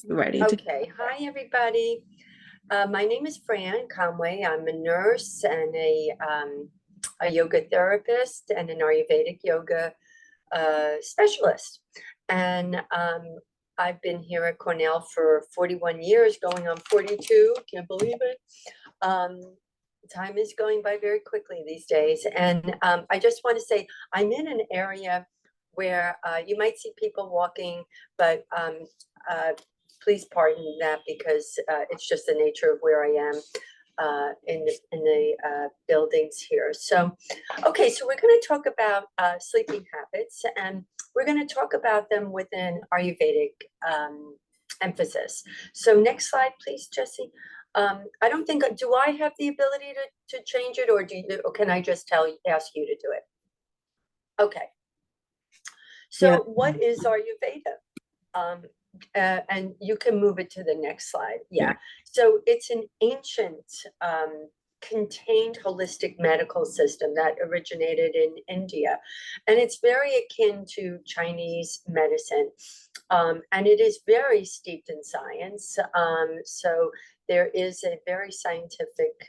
Ready to. Okay, hi everybody. My name is Fran Conway. I'm a nurse and a yoga therapist and an Ayurvedic yoga specialist. And I've been here at Cornell for 41 years, going on 42. Can't believe it. Um, Time is going by very quickly these days. And I just want to say I'm in an area where you might see people walking, but please pardon that because it's just the nature of where I am in the buildings here. So, okay, so we're going to talk about sleeping habits, and we're going to talk about them with an Ayurvedic emphasis. So, next slide, please, Jesse. I don't think, do I have the ability to change it, or can I just ask you to do it? Okay. So Yeah. what is Ayurveda? And you can move it to the next slide. Yeah. So it's an ancient contained holistic medical system that originated in India. And it's very akin to Chinese medicine. And it is very steeped in science. So there is a very scientific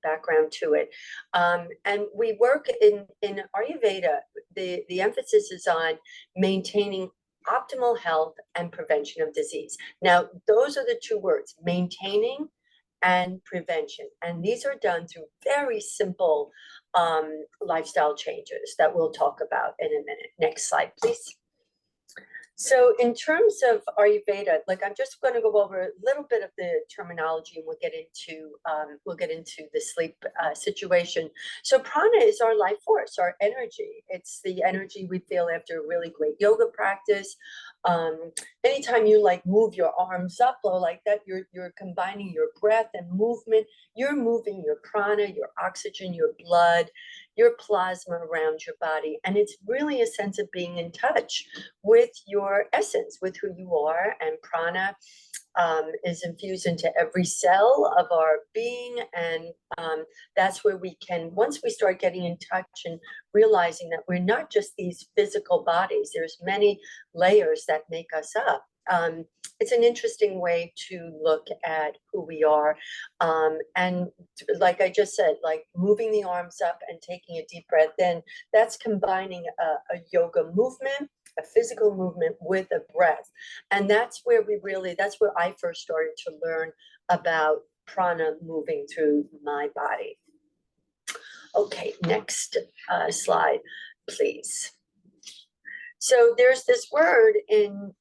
background to it. And we work in Ayurveda, the emphasis is on maintaining optimal health and prevention of disease. Now, those are the two words, maintaining and prevention. And these are done through very simple lifestyle changes that we'll talk about in a minute. Next slide, please. So in terms of Ayurveda, like I'm just going to go over a little bit of the terminology, and we'll get into the sleep situation. So prana is our life force, our energy. It's the energy we feel after a really great yoga practice. Anytime you like move your arms up low like that, you're combining your breath and movement. You're moving your prana, your oxygen, your blood, your plasma around your body. And it's really a sense of being in touch with your essence, with who you are. And prana is infused into every cell of our being. And that's where we can, once we start getting in touch and realizing that we're not just these physical bodies, there's many layers that make us up. It's an interesting way to look at who we are. And like I just said, like moving the arms up and taking a deep breath in, that's combining a yoga movement, a physical movement with a breath. And that's where that's where I first started to learn about prana moving through my body. Okay, next slide, please. So there's this word in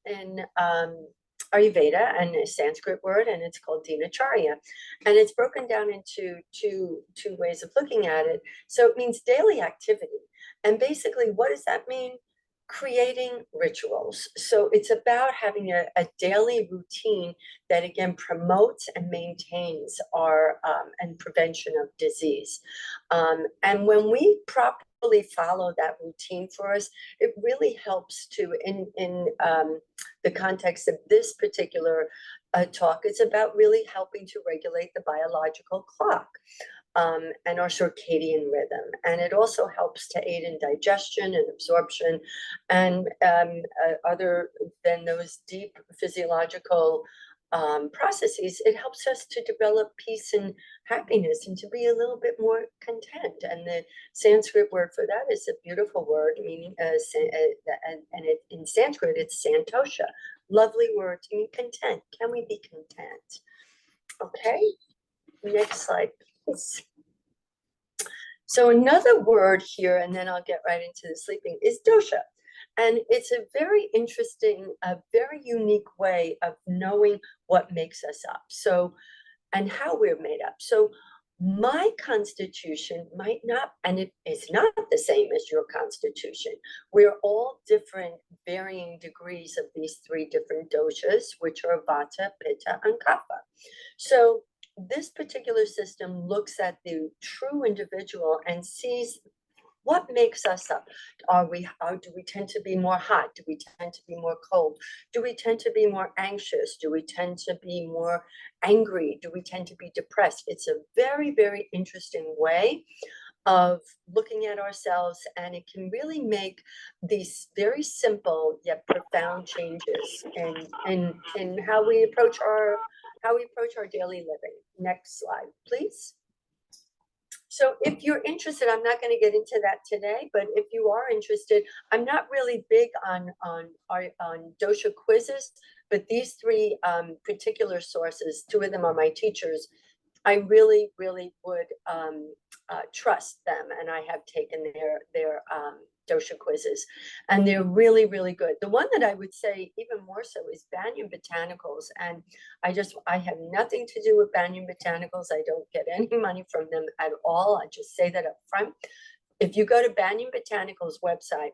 Ayurveda, and a Sanskrit word, and it's called dinacharya, and it's broken down into two ways of looking at it. So it means daily activity, and basically, what does that mean? Creating rituals. So it's about having a daily routine that again promotes and maintains our and prevention of disease. And when we properly follow that routine for us, it really helps to in the context of this particular talk, it's about really helping to regulate the biological clock. And our circadian rhythm. And it also helps to aid in digestion and absorption. And other than those deep physiological processes, it helps us to develop peace and happiness and to be a little bit more content. And the Sanskrit word for that is a beautiful word, meaning, in Sanskrit, it's santosha. Lovely word to mean content. Can we be content? Okay, next slide, please. So another word here, and then I'll get right into the sleeping, is dosha. And it's a very interesting, a very unique way of knowing what makes us up. So, and how we're made up. So my constitution might not, and it is not the same as your constitution. We're all different, varying degrees of these three different doshas, which are vata, pitta, and kapha. So this particular system looks at the true individual and sees what makes us up. Do we tend to be more hot? Do we tend to be more cold? Do we tend to be more anxious? Do we tend to be more angry? Do we tend to be depressed? It's a very, very interesting way of looking at ourselves, and it can really make these very simple yet profound changes in how we approach our daily living. Next slide, please. So if you're interested, I'm not going to get into that today, but if you are interested, I'm not really big on dosha quizzes, but these three particular sources, two of them are my teachers, I really, really would trust them, and I have taken their dosha quizzes, and they're really, really good. The one that I would say even more so is Banyan Botanicals, and I have nothing to do with Banyan Botanicals. I don't get any money from them at all. I just say that up front. If you go to Banyan Botanicals website,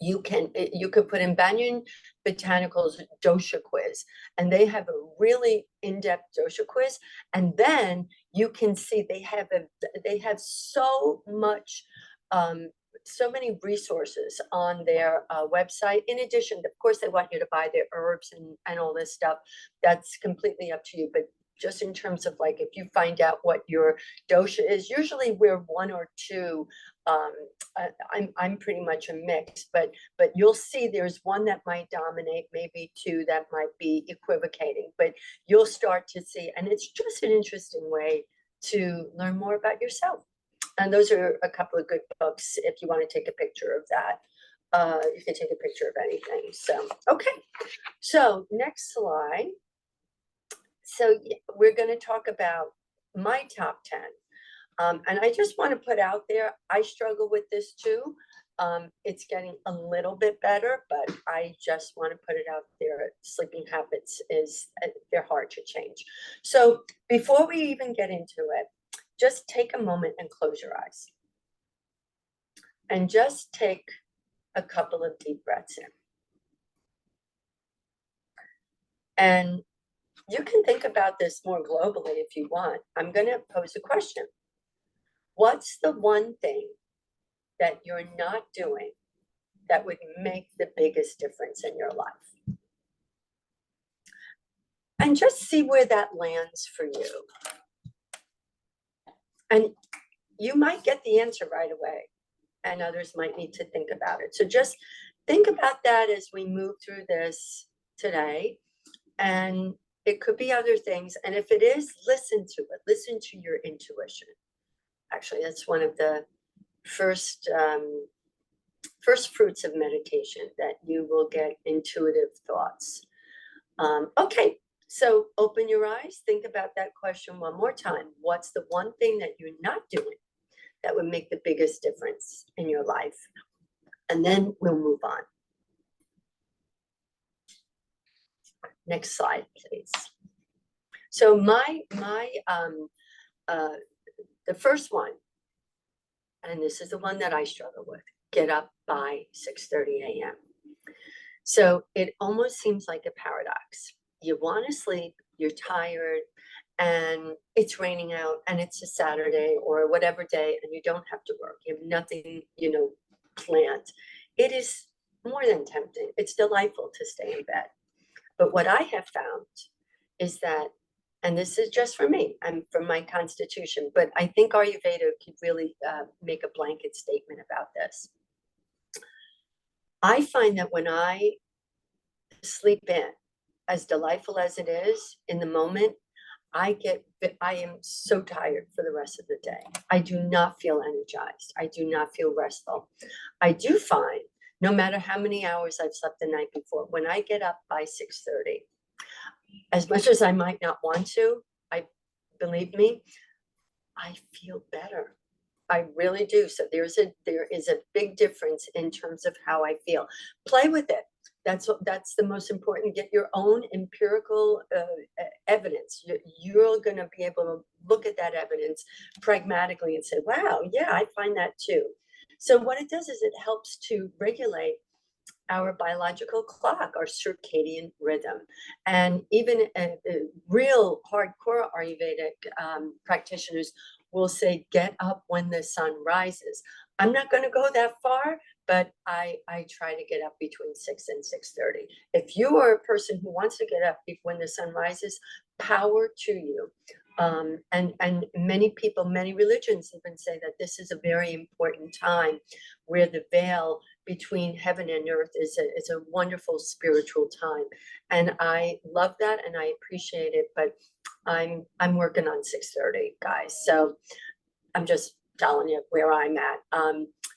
you could put in Banyan Botanicals dosha quiz, and they have a really in-depth dosha quiz, and then you can see they have so much so many resources on their website. In addition, of course, they want you to buy their herbs and all this stuff. That's completely up to you, but just in terms of like, if you find out what your dosha is, usually we're one or two. I'm pretty much a mix, but you'll see there's one that might dominate, maybe two that might be equivocating, but you'll start to see, and it's just an interesting way to learn more about yourself. And those are a couple of good books if you want to take a picture of that. You can take a picture of anything. So, okay. So next slide. So we're going to talk about my top 10. And I just want to put out there, I struggle with this too. It's getting a little bit better, but I just want to put it out there. Sleeping habits they're hard to change. So before we even get into it, just take a moment and close your eyes. And just take a couple of deep breaths in. And you can think about this more globally if you want. I'm going to pose a question. What's the one thing that you're not doing that would make the biggest difference in your life? And just see where that lands for you. And you might get the answer right away, and others might need to think about it. So just think about that as we move through this today. And it could be other things. And if it is, listen to it. Listen to your intuition. Actually, that's one of the first fruits of meditation, that you will get intuitive thoughts. Okay, so open your eyes. Think about that question one more time. What's the one thing that you're not doing that would make the biggest difference in your life? And then we'll move on. Next slide, please. So the first one, and this is the one that I struggle with, get up by 6:30 a.m. So it almost seems like a paradox. You want to sleep, you're tired, and it's raining out, and it's a Saturday or whatever day, and you don't have to work. You have nothing, planned. It is more than tempting. It's delightful to stay in bed. But what I have found is that, and this is just for me, I'm from my constitution, but I think Ayurveda could really make a blanket statement about this. I find that when I sleep in, as delightful as it is in the moment, I am so tired for the rest of the day. I do not feel energized. I do not feel restful. I do find, no matter how many hours I've slept the night before, when I get up by 6:30, as much as I might not want to, believe me, I feel better. I really do. So there is a big difference in terms of how I feel. Play with it. That's the most important. Get your own empirical evidence. You're going to be able to look at that evidence pragmatically and say, wow, yeah, I find that too. So what it does is it helps to regulate our biological clock, our circadian rhythm. And even real hardcore Ayurvedic practitioners will say, get up when the sun rises. I'm not going to go that far, but I try to get up between 6 and 6:30. If you are a person who wants to get up when the sun rises, power to you. And many people, many religions even say that this is a very important time where the veil between heaven and earth is a wonderful spiritual time. And I love that and I appreciate it, but I'm working on 6:30, guys. So I'm just telling you where I'm at.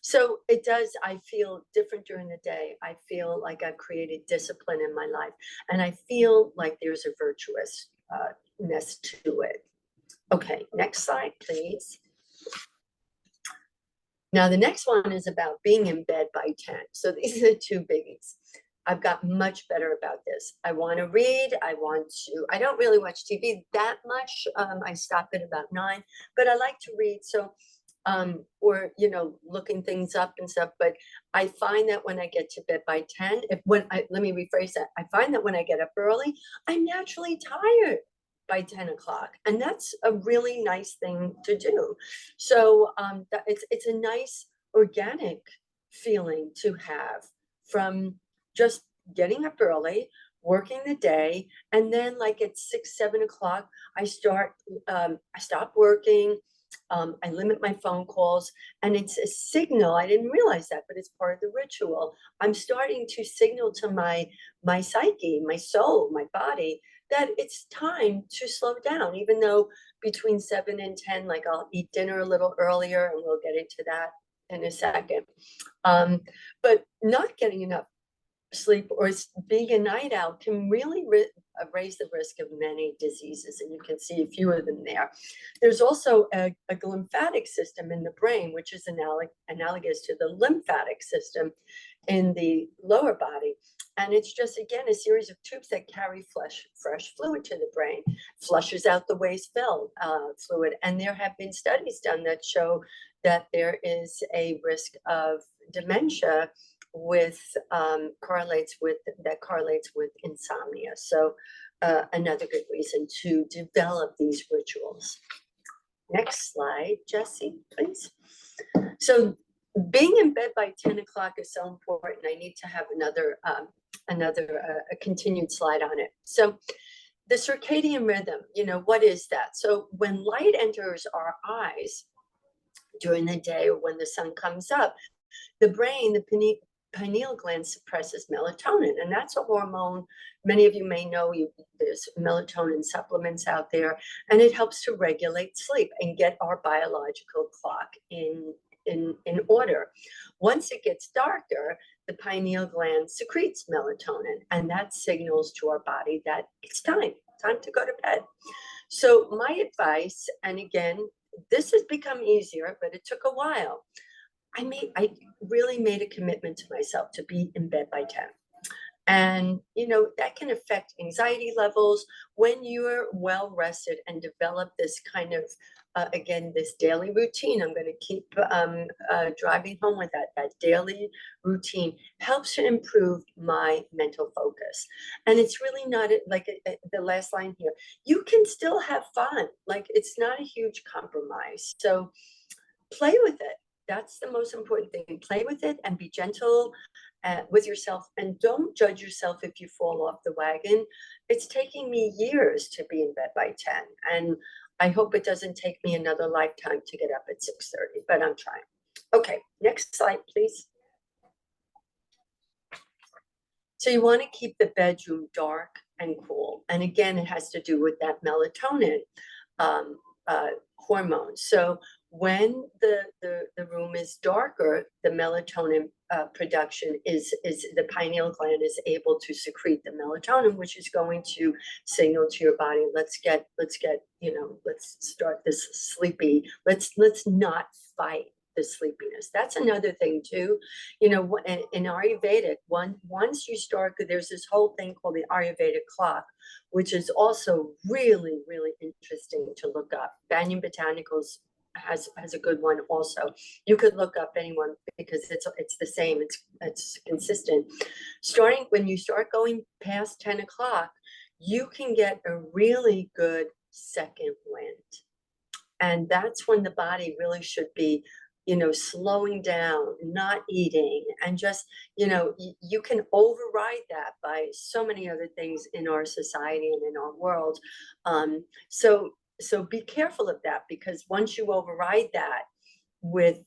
So it does, I feel different during the day. I feel like I've created discipline in my life, and I feel like there's a virtuousness to it. Okay, next slide, please. Now, the next one is about being in bed by 10. So these are the two biggies. I've got much better about this. I want to read. I don't really watch TV that much. I stop at about 9, but I like to read. So, or, looking things up and stuff. But I find that when I get to bed by 10, let me rephrase that. I find that when I get up early, I'm naturally tired by 10 o'clock. And that's a really nice thing to do. So it's a nice organic feeling to have from just getting up early, working the day, and then like at 6, 7 o'clock, I stop working. I limit my phone calls, and it's a signal. I didn't realize that, but it's part of the ritual. I'm starting to signal to my psyche, my soul, my body, that it's time to slow down, even though between 7 and 10, like I'll eat dinner a little earlier, and we'll get into that in a second. But not getting enough sleep or being a night owl can really raise the risk of many diseases, and you can see a few of them there. There's also a lymphatic system in the brain, which is analogous to the lymphatic system in the lower body. And it's just, again, a series of tubes that carry fresh fluid to the brain, flushes out the waste fluid. And there have been studies done that show that there is a risk of dementia correlates with insomnia. So another good reason to develop these rituals. Next slide, Jessie, please. So being in bed by 10 o'clock is so important. I need to have another a continued slide on it. So the circadian rhythm, what is that? So when light enters our eyes during the day or when the sun comes up, the brain, the pineal gland suppresses melatonin, and that's a hormone. Many of you may know there's melatonin supplements out there, and it helps to regulate sleep and get our biological clock in order. Once it gets darker, the pineal gland secretes melatonin, and that signals to our body that it's time to go to bed. So my advice, and again, this has become easier, but it took a while. I really made a commitment to myself to be in bed by 10. And, that can affect anxiety levels when you're well rested and develop this kind of, again, this daily routine. I'm going to keep driving home with that daily routine helps to improve my mental focus. And it's really not like the last line here. You can still have fun. Like, it's not a huge compromise. So play with it. That's the most important thing. Play with it and be gentle with yourself, and don't judge yourself if you fall off the wagon. It's taking me years to be in bed by 10, and I hope it doesn't take me another lifetime to get up at 6:30, but I'm trying. Okay, next slide, please. So you want to keep the bedroom dark and cool. And again, it has to do with that melatonin hormone. So when the room is darker, the melatonin production is the pineal gland is able to secrete the melatonin, which is going to signal to your body, let's start this sleepy, let's not fight the sleepiness. That's another thing too. In Ayurvedic, once you start, there's this whole thing called the Ayurvedic clock, which is also really, really interesting to look up. Banyan Botanicals has a good one also. You could look up anyone because it's the same. It's consistent. Starting when you start going past 10 o'clock, you can get a really good second wind. And that's when the body really should be slowing down, not eating, and just, you can override that by so many other things in our society and in our world. So so be careful of that, because once you override that with,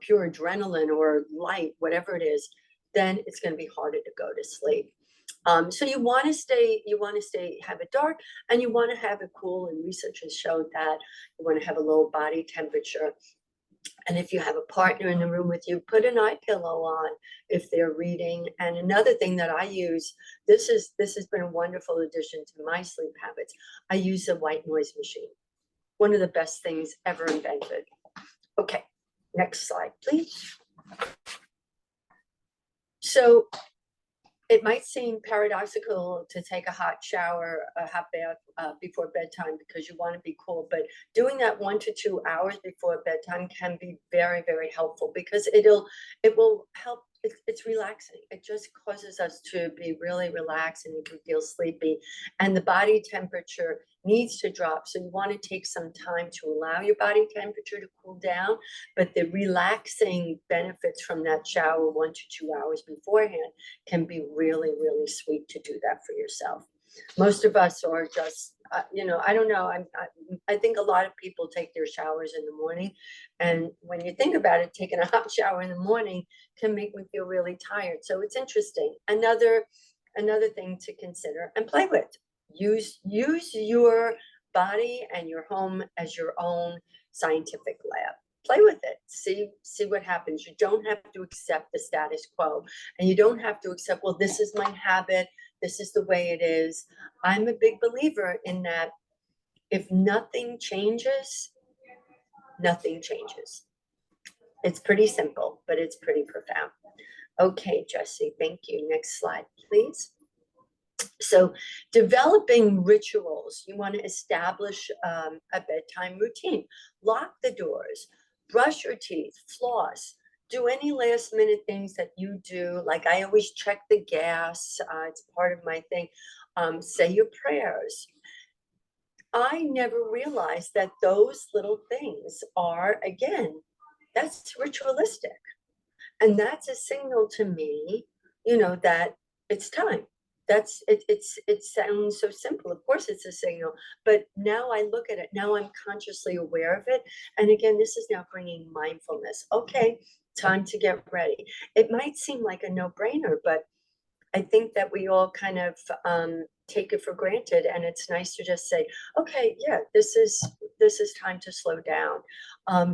pure adrenaline or light, whatever it is, then it's going to be harder to go to sleep. So you want to stay, have it dark, and you want to have it cool. And research has showed that you want to have a low body temperature. And if you have a partner in the room with you, put an eye pillow on if they're reading. And another thing that I use, this has been a wonderful addition to my sleep habits. I use a white noise machine. One of the best things ever invented. Okay, next slide, please. So it might seem paradoxical to take a hot shower, a hot bath before bedtime because you want to be cool, but doing that 1 to 2 hours before bedtime can be very, very helpful, because it will help. It's relaxing. It just causes us to be really relaxed, and you can feel sleepy, and the body temperature needs to drop. So you want to take some time to allow your body temperature to cool down, but the relaxing benefits from that shower 1 to 2 hours beforehand can be really, really sweet to do that for yourself. Most of us are just, I don't know. I think a lot of people take their showers in the morning. And when you think about it, taking a hot shower in the morning can make me feel really tired. So it's interesting. Another thing to consider and play with. Use your body and your home as your own scientific lab. Play with it. See what happens. You don't have to accept the status quo, and you don't have to accept, well, this is my habit. This is the way it is. I'm a big believer in that. If nothing changes, nothing changes. It's pretty simple, but it's pretty profound. Okay, Jesse, thank you. Next slide, please. So developing rituals, you want to establish a bedtime routine. Lock the doors, brush your teeth, floss, do any last minute things that you do. Like I always check the gas. It's part of my thing. Say your prayers. I never realized that those little things are, again, that's ritualistic. And that's a signal to me, that it's time. It sounds so simple. Of course it's a signal, but now I look at it, now I'm consciously aware of it. And again, this is now bringing mindfulness. Okay, time to get ready. It might seem like a no-brainer, but I think that we all kind of take it for granted, and it's nice to just say, okay, yeah, this is time to slow down.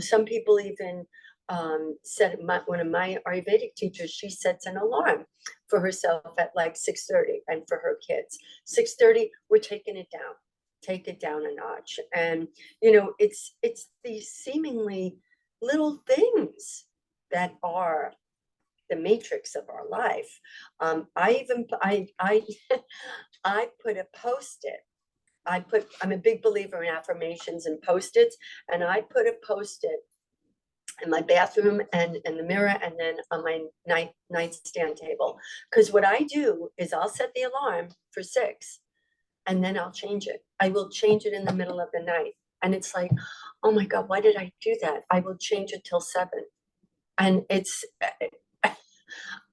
Some people even said, one of my Ayurvedic teachers, she sets an alarm for herself at like 6:30, and for her kids 6:30, we're taking it down, take it down a notch. And it's these seemingly little things that are the matrix of our life. I put a post-it. I'm a big believer in affirmations and post-its, and I put a post-it in my bathroom and in the mirror, and then on my nightstand table. Because what I do is I'll set the alarm for 6, and then I'll change it. I will change it in the middle of the night. And it's like, oh my God, why did I do that? I will change it till 7. And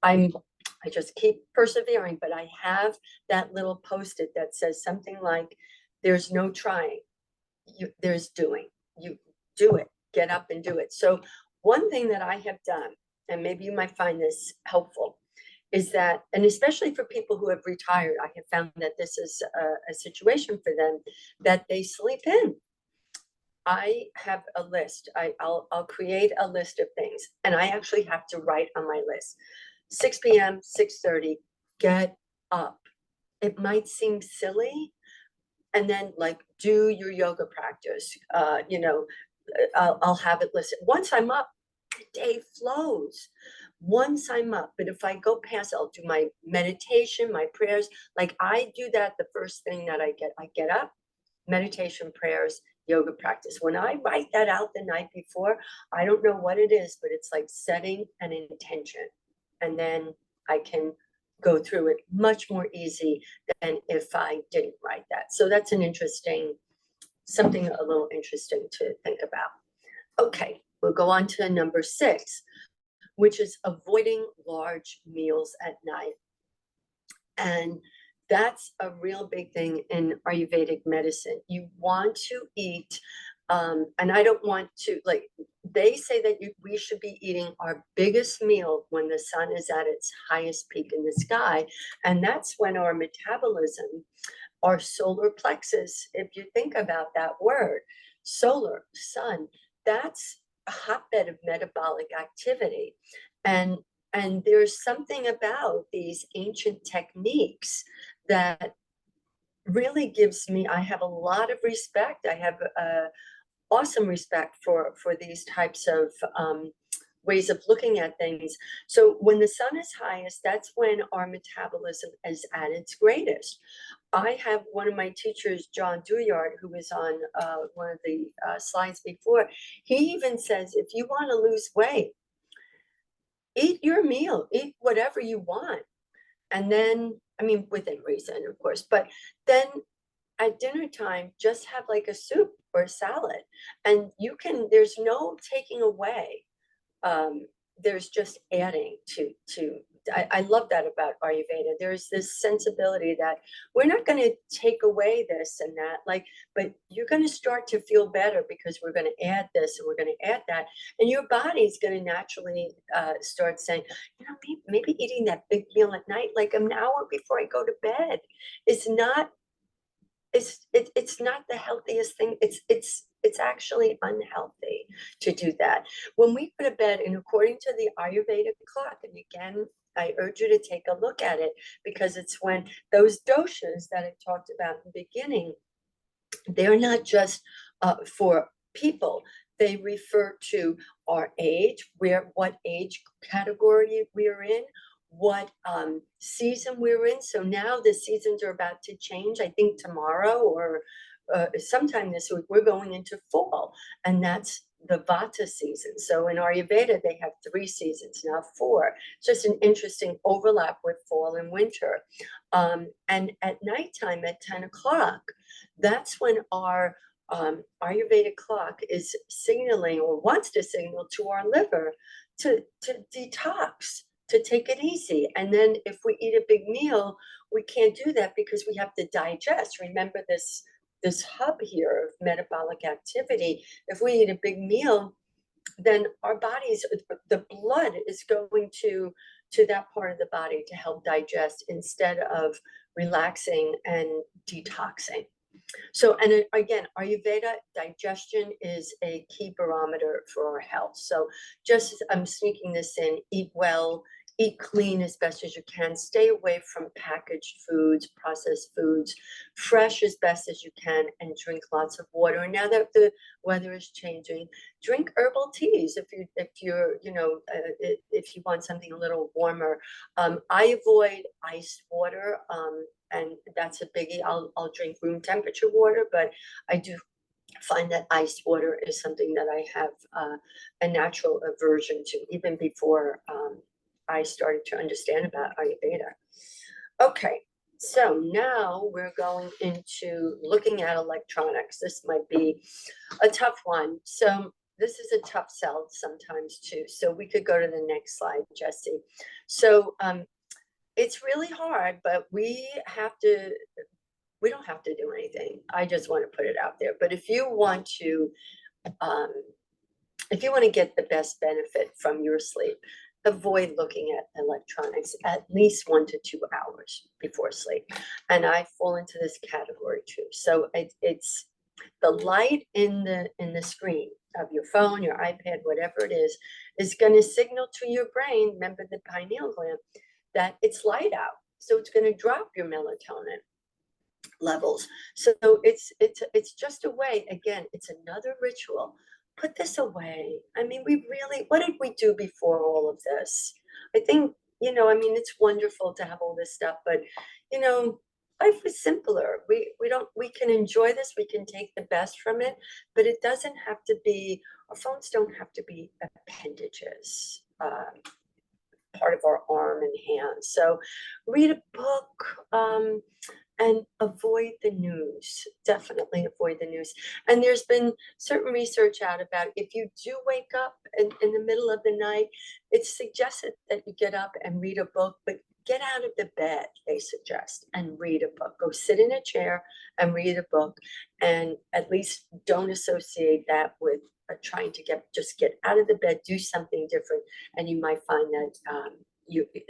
I just keep persevering, but I have that little post-it that says something like, there's no trying, there's doing. You do it, get up and do it. So one thing that I have done, and maybe you might find this helpful, is that, and especially for people who have retired, I have found that this is a situation for them, that they sleep in. I have a list. I'll create a list of things, and I actually have to write on my list. 6 p.m., 6:30, get up. It might seem silly. And then like do your yoga practice. I'll have it listed. Once I'm up, the day flows. Once I'm up, but if I go past, I'll do my meditation, my prayers. Like I do that the first thing that I get up, meditation, prayers, yoga practice. When I write that out the night before, I don't know what it is, but it's like setting an intention. And then I can go through it much more easy than if I didn't write that. So that's something a little interesting to think about. Okay, we'll go on to number 6, which is avoiding large meals at night. And That's a real big thing in Ayurvedic medicine. You want to eat, and I don't want to, like, they say that we should be eating our biggest meal when the sun is at its highest peak in the sky. And that's when our metabolism, our solar plexus, if you think about that word, solar, sun, that's a hotbed of metabolic activity. And and there's something about these ancient techniques that really gives me, I have a lot of respect. I have awesome respect for these types of ways of looking at things. So when the sun is highest, that's when our metabolism is at its greatest. I have one of my teachers, John Douillard, who was on one of the slides before. He even says, if you want to lose weight, eat your meal, eat whatever you want. And then, I mean, within reason, of course, but then at dinner time, just have like a soup or a salad. And you can, there's no taking away. There's just adding to I love that about Ayurveda. There's this sensibility that we're not going to take away this and that, like, but you're going to start to feel better because we're going to add this and we're going to add that. And your body's going to naturally start saying, you know, maybe eating that big meal at night, like an hour before I go to bed, is not it's not the healthiest thing. It's actually unhealthy to do that. When we go to bed, and according to the Ayurvedic clock, and again, I urge you to take a look at it, because it's when those doshas that I talked about in the beginning, they're not just for people. They refer to our age, what age category we're in, what season we're in. So now the seasons are about to change. I think tomorrow or sometime this week, we're going into fall, and that's the Vata season. So in Ayurveda, they have 3 seasons, now 4. It's just an interesting overlap with fall and winter. And at nighttime at 10 o'clock, that's when our Ayurvedic clock is signaling, or wants to signal to our liver to detox, to take it easy. And then if we eat a big meal, we can't do that because we have to digest. Remember this hub here of metabolic activity. If we eat a big meal, then our bodies, the blood is going to that part of the body to help digest instead of relaxing and detoxing. So, and again, Ayurveda, digestion is a key barometer for our health. So just, I'm sneaking this in, eat well, eat clean as best as you can, stay away from packaged foods, processed foods, fresh as best as you can, and drink lots of water. And now that the weather is changing, drink herbal teas if you're if you want something a little warmer. I avoid iced water. And that's a biggie. I'll drink room temperature water, but I do find that iced water is something that I have a natural aversion to, even before I started to understand about Ayurveda. Okay, so now we're going into looking at electronics. This might be a tough one. So this is a tough sell sometimes too. So we could go to the next slide, Jesse. So it's really hard, but we don't have to do anything. I just want to put it out there. But if you want to get the best benefit from your sleep, avoid looking at electronics at least 1 to 2 hours before sleep. And I fall into this category too. So it's the light in the screen of your phone, your iPad, whatever it is going to signal to your brain, remember the pineal gland, that it's light out. So it's going to drop your melatonin levels. So it's just a way, again, it's another ritual. Put this away. I mean, what did we do before all of this? I think, I mean, it's wonderful to have all this stuff, but life was simpler. We can enjoy this, we can take the best from it, but it doesn't have to be, our phones don't have to be appendages. Part of our arm and hand. So read a book and avoid the news. Definitely avoid the news. And there's been certain research out about if you do wake up in the middle of the night, it's suggested that you get up and read a book, but get out of the bed, they suggest, and read a book. Go sit in a chair and read a book, and at least don't associate that with trying to just get out of the bed, do something different, and you might find that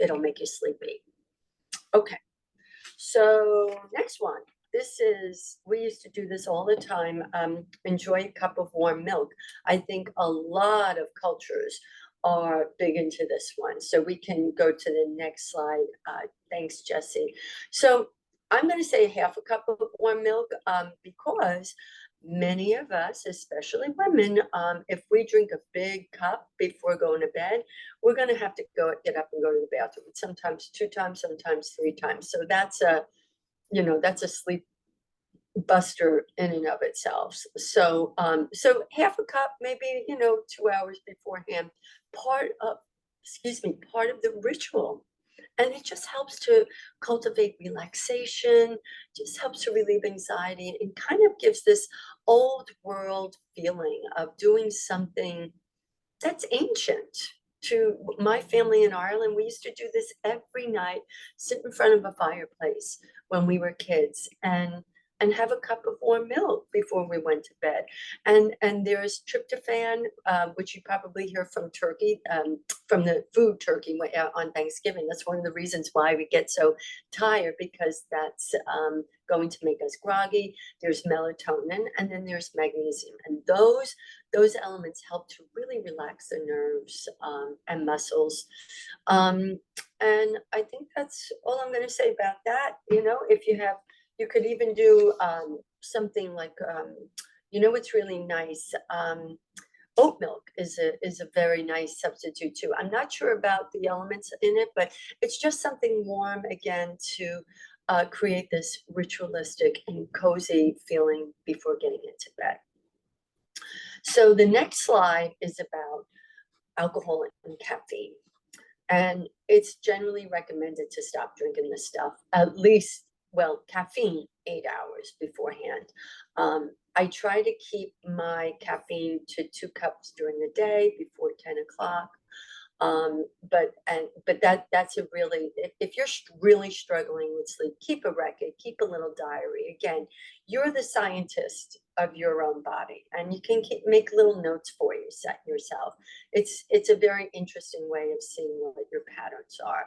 it'll make you sleepy. Okay, so next one. We used to do this all the time. Enjoy a cup of warm milk. I think a lot of cultures are big into this one. So we can go to the next slide. Thanks, Jesse. So I'm going to say half a cup of warm milk because many of us, especially women, if we drink a big cup before going to bed, we're going to have to get up and go to the bathroom. Sometimes 2 times, sometimes 3 times. So that's a sleep buster in and of itself. So half a cup, maybe 2 hours beforehand, part of the ritual. And it just helps to cultivate relaxation, just helps to relieve anxiety, and kind of gives this old world feeling of doing something that's ancient. To my family in Ireland, we used to do this every night, sit in front of a fireplace when we were kids, and have a cup of warm milk before we went to bed. And there's tryptophan, which you probably hear from turkey, from the food turkey on Thanksgiving. That's one of the reasons why we get so tired, because that's going to make us groggy. There's melatonin, and then there's magnesium, and those elements help to really relax the nerves and muscles. And I think that's all I'm going to say about that. If you could even do something like, what's really nice. Oat milk is a very nice substitute too. I'm not sure about the elements in it, but it's just something warm again to create this ritualistic and cozy feeling before getting into bed. So the next slide is about alcohol and caffeine. And it's generally recommended to stop drinking this stuff at least, caffeine 8 hours beforehand. I try to keep my caffeine to 2 cups during the day before 10 o'clock. But that's a really, if you're really struggling with sleep, keep a record, keep a little diary. Again, you're the scientist of your own body, and you can make little notes for yourself. It's a very interesting way of seeing what your patterns are.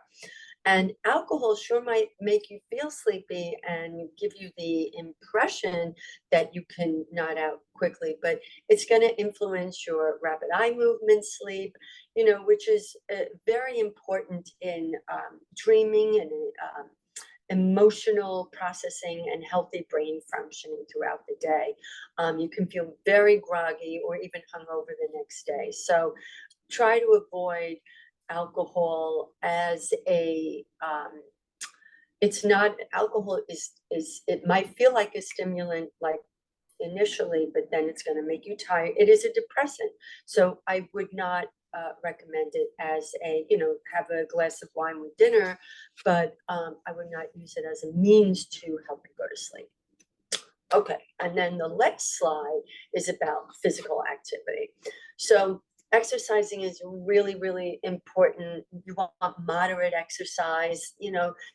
And alcohol sure might make you feel sleepy and give you the impression that you can nod out quickly, but it's going to influence your rapid eye movement, sleep, which is very important in dreaming and emotional processing and healthy brain functioning throughout the day. You can feel very groggy or even hungover the next day. So try to avoid alcohol as alcohol is it might feel like a stimulant like initially, but then it's going to make you tired. It is a depressant, so I would not recommend it as have a glass of wine with dinner, but I would not use it as a means to help you go to sleep. Okay, and then the next slide is about physical activity. So exercising is really, really important. You want moderate exercise,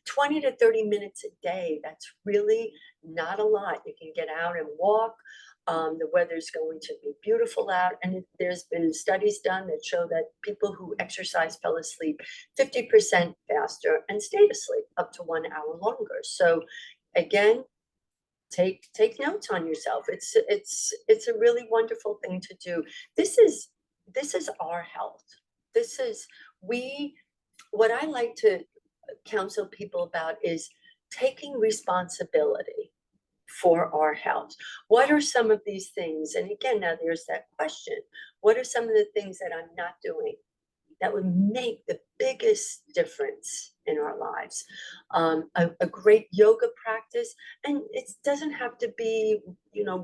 20 to 30 minutes a day. That's really not a lot. You can get out and walk. The weather's going to be beautiful out. And there's been studies done that show that people who exercise fell asleep 50% faster and stayed asleep up to 1 hour longer. So again, take notes on yourself. It's a really wonderful thing to do. This is our health. What I like to counsel people about is taking responsibility for our health. What are some of these things? And again, now there's that question. What are some of the things that I'm not doing that would make the biggest difference in our lives? A great yoga practice, and it doesn't have to be,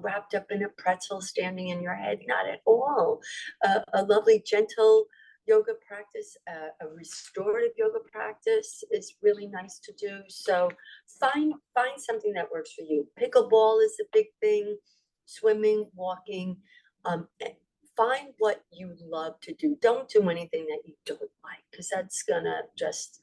wrapped up in a pretzel standing in your head, not at all. A lovely, gentle yoga practice, a restorative yoga practice is really nice to do. So find something that works for you. Pickleball is a big thing, swimming, walking. Find what you love to do. Don't do anything that you don't like, because that's gonna just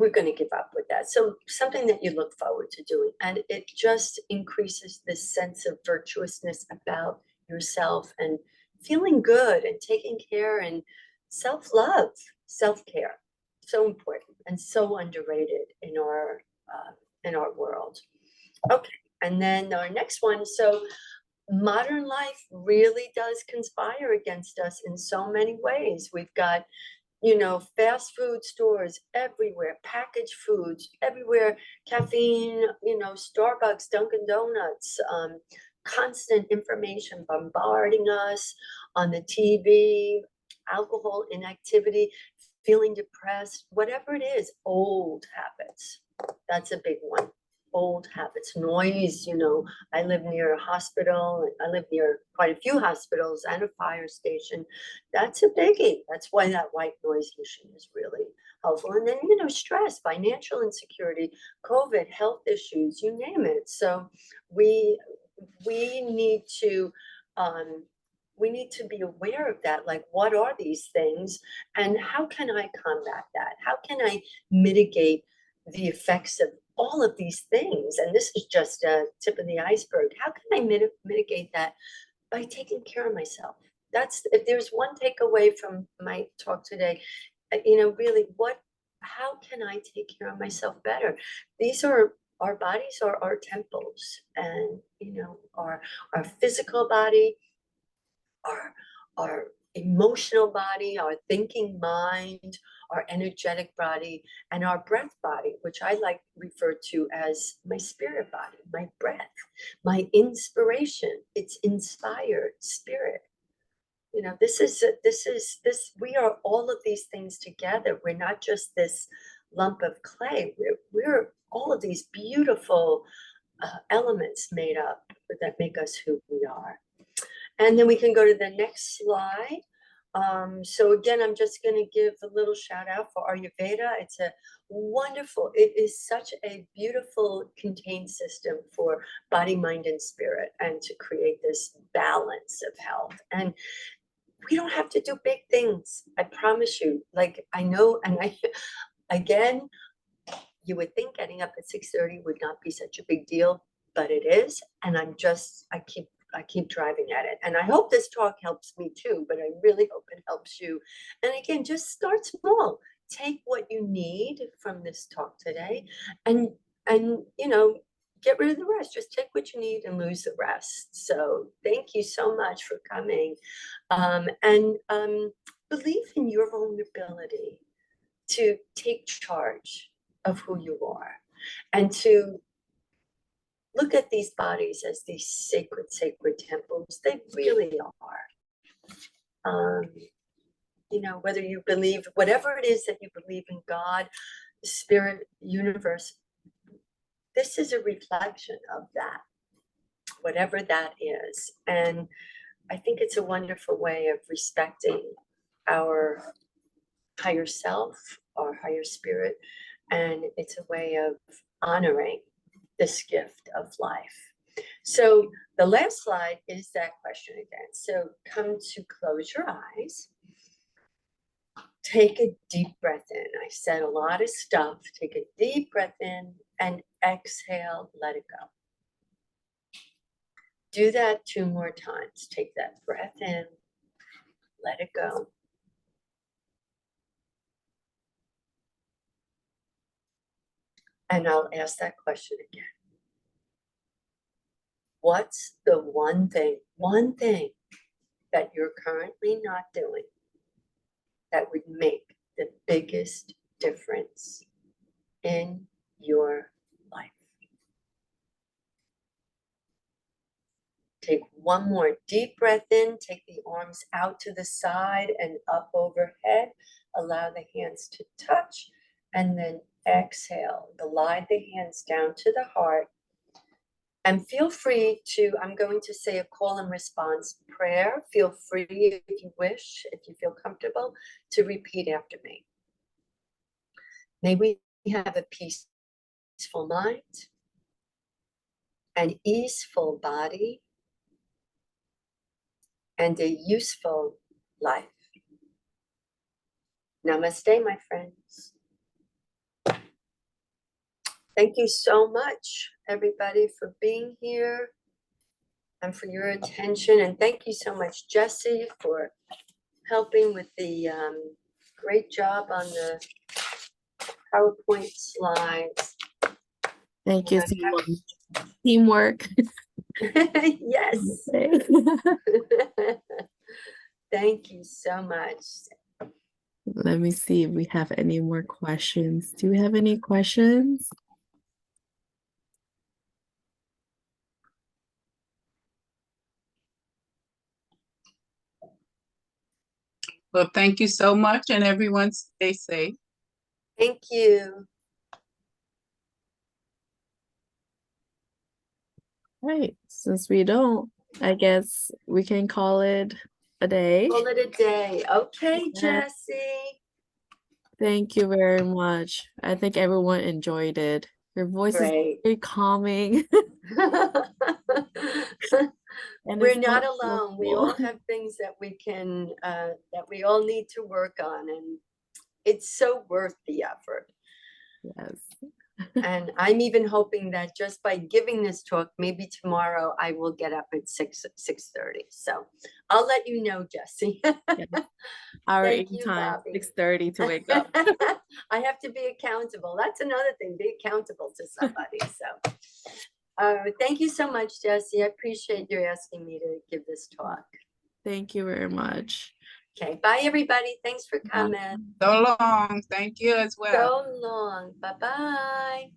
we're going to give up with that. So something that you look forward to doing, and it just increases this sense of virtuousness about yourself and feeling good and taking care and self-love, self-care. So important and so underrated in our world. Okay, and then our next one. So modern life really does conspire against us in so many ways. We've got, you know, fast food stores everywhere, packaged foods everywhere, caffeine, you know, Starbucks, Dunkin' Donuts, constant information bombarding us on the TV, alcohol, inactivity, feeling depressed, whatever it is, old habits. That's a big one. Old habits, noise, you know, I live near a hospital. I live near quite a few hospitals and a fire station. That's a biggie. That's why that white noise machine is really helpful. And then, you know, stress, financial insecurity, COVID, health issues, you name it. So we need to be aware of that. Like, what are these things and how can I combat that? How can I mitigate the effects of all of these things? And this is just a tip of the iceberg. How can I mitigate that? By taking care of myself. That's, if there's one takeaway from my talk today, you know, really, how can I take care of myself better? These are, our bodies are our temples, and, you know, our physical body, our emotional body, our thinking mind, our energetic body, and our breath body, which I like refer to as my spirit body, my breath, my inspiration. It's inspired spirit. You know, this, we are all of these things together. We're not just this lump of clay. We're all of these beautiful elements made up that make us who we are. And then we can go to the next slide. So again, I'm just going to give a little shout out for Ayurveda. It's a wonderful, it is such a beautiful contained system for body, mind, and spirit, and to create this balance of health. And we don't have to do big things. I promise you. Like, I know, and again, you would think getting up at 6:30 would not be such a big deal, but it is. And I keep driving at it. And I hope this talk helps me too, but I really hope it helps you. And again, just start small. Take what you need from this talk today and you know, get rid of the rest. Just take what you need and lose the rest. So thank you so much for coming. And believe in your vulnerability to take charge of who you are and to look at these bodies as these sacred temples. They really are. You know, whether you believe, whatever it is that you believe in, God, spirit, universe, this is a reflection of that, whatever that is. And I think it's a wonderful way of respecting our higher self, our higher spirit, and it's a way of honoring this gift of life. So the last slide is that question again. So come to close your eyes. Take a deep breath in. I said a lot of stuff. Take a deep breath in and exhale, let it go. Do that 2 more times. Take that breath in, let it go. And I'll ask that question again. What's the one thing that you're currently not doing that would make the biggest difference in your life? Take one more deep breath in. Take the arms out to the side and up overhead. Allow the hands to touch. And then exhale. Glide the hands down to the heart. And feel free to, I'm going to say a call and response prayer. Feel free, if you wish, if you feel comfortable, to repeat after me. May we have a peaceful mind, an easeful body, and a useful life. Namaste, my friends. Thank you so much, everybody, for being here and for your attention. And thank you so much, Jesse, for helping with the great job on the PowerPoint slides. Thank you so much. Teamwork. Yes. Thank you so much. Let me see if we have any more questions. Do we have any questions? Well, thank you so much, and everyone stay safe. Thank you. Right. Since we don't, I guess we can call it a day. Call it a day. Okay, Yeah. Jesse. Thank you very much. I think everyone enjoyed it. Your voice is very calming. And We're it's not so alone. We beautiful. all have things that we can, that we all need to work on, and it's so worth the effort. Yes. And I'm even hoping that just by giving this talk, maybe tomorrow I will get up at 6:30. So I'll let you know, Jesse. Yes. Our Thank aim you, time, Bobby. 6:30 to wake up. I have to be accountable. That's another thing, be accountable to somebody. So thank you so much, Jesse. I appreciate you asking me to give this talk. Thank you very much. Okay, bye everybody. Thanks for coming. So long. Thank you as well. So long. Bye-bye.